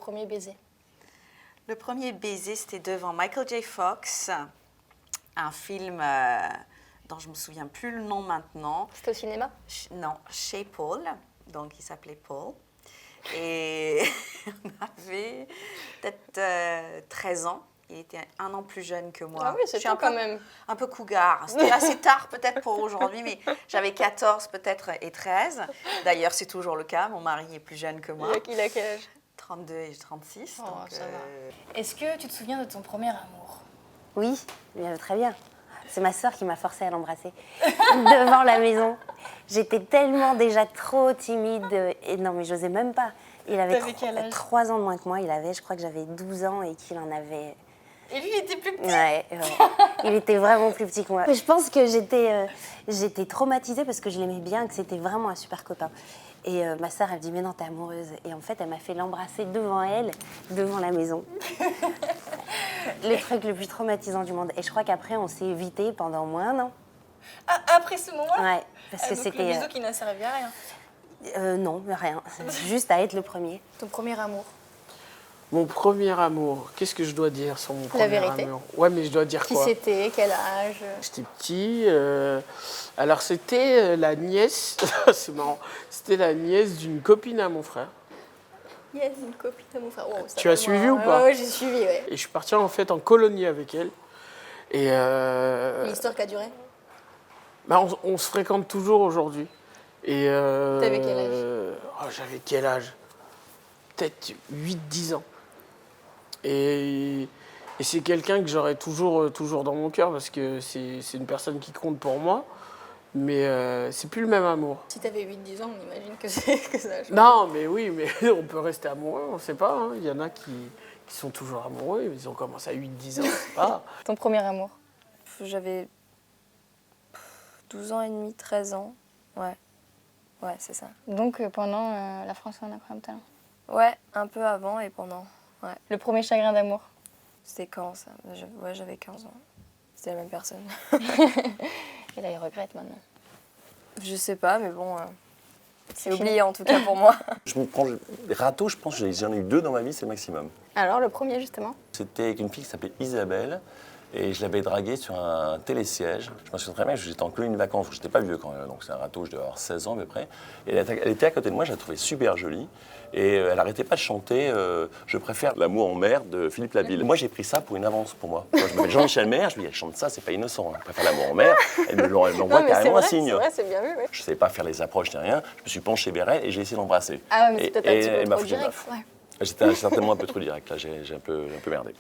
premier baiser? Le premier baiser, c'était devant Michael J. Fox, un film dont je ne me souviens plus le nom maintenant. C'était au cinéma? Non, chez Paul, donc il s'appelait Paul. Et on avait peut-être 13 ans. Il était un an plus jeune que moi. Ah oui, c'est quand même. Un peu cougar. C'était assez tard peut-être pour aujourd'hui, mais j'avais 14 peut-être et 13. D'ailleurs, c'est toujours le cas. Mon mari est plus jeune que moi. Il a quel âge? 32 et 36. Oh, donc, ça va. Est-ce que tu te souviens de ton premier amour? Oui, très bien. C'est ma sœur qui m'a forcée à l'embrasser devant la maison. J'étais tellement déjà trop timide. Et non, mais j'osais même pas. Il avait 3 ans de moins que moi. Je crois que j'avais 12 ans et qu'il en avait... Et lui, il était plus petit? Ouais. Il était vraiment plus petit que moi. Je pense que j'étais traumatisée parce que je l'aimais bien, que c'était vraiment un super copain. Et ma sœur, elle me dit, mais non, t'es amoureuse. Et en fait, elle m'a fait l'embrasser devant elle, devant la maison. Le truc le plus traumatisant du monde. Et je crois qu'après, on s'est évité pendant moins d'un an. Ah, après ce moment-là? Ouais, parce que donc c'était... le bisou qui n'a servi à rien? Non, rien. Juste à être le premier. Ton premier amour? Mon premier amour, qu'est-ce que je dois dire sur mon premier vérité. amour? Ouais, mais je dois dire Qui quoi? c'était? Quel âge? J'étais petit. Alors, c'était la nièce, c'est marrant, c'était la nièce d'une copine à mon frère. Yes, une copine à mon frère. Oh, Tu as suivi ou pas? Ouais, j'ai suivi, ouais. Et je suis parti en fait en colonie avec elle. Et L'histoire qui a duré? bah, on se fréquente toujours aujourd'hui. Et T'avais quel âge? J'avais quel âge? Peut-être 8-10 ans. Et c'est quelqu'un que j'aurai toujours dans mon cœur parce que c'est une personne qui compte pour moi. Mais c'est plus le même amour. Si t'avais 8-10 ans, on imagine que ça a changé. Non, mais oui, mais on peut rester amoureux, on ne sait pas. Hein. Il y en a qui sont toujours amoureux, ils ont commencé à 8-10 ans, on sait pas. Ton premier amour? J'avais 12 ans et demi, 13 ans. Ouais, c'est ça. Donc pendant la France a un incroyable talent? Ouais, un peu avant et pendant. Ouais. Le premier chagrin d'amour? C'était quand ça? Ouais, j'avais 15 ans. C'était la même personne. Et là, il regrette maintenant. Je sais pas, mais bon, c'est oublié en tout cas pour moi. Je me prends des râteaux, je pense que j'en ai eu 2 dans ma vie, c'est le maximum. Alors, le premier justement? C'était avec une fille qui s'appelait Isabelle et je l'avais draguée sur un télésiège. Je me souviens très bien que j'étais en colonie de vacances, je n'étais pas vieux quand même, donc c'est un râteau, je devais avoir 16 ans à peu près. Et elle était à côté de moi, je la trouvais super jolie. Et elle n'arrêtait pas de chanter Je préfère l'amour en mer de Philippe Labille. Moi, j'ai pris ça pour une avance pour moi. Moi je m'appelle Jean-Michel Maire, je me dis, elle chante ça, c'est pas innocent. Je préfère l'amour en mer. Elle m'envoie carrément un signe. C'est vrai, c'est bien vu. Ouais. Je ne savais pas faire les approches ni rien. Je me suis penché vers elle et j'ai essayé d'embrasser. Ah ouais, mais c'était peut-être un petit peu elle m'a trop foutu une direct. baffe. Ouais. J'étais certainement un peu trop direct, là, j'ai un peu merdé.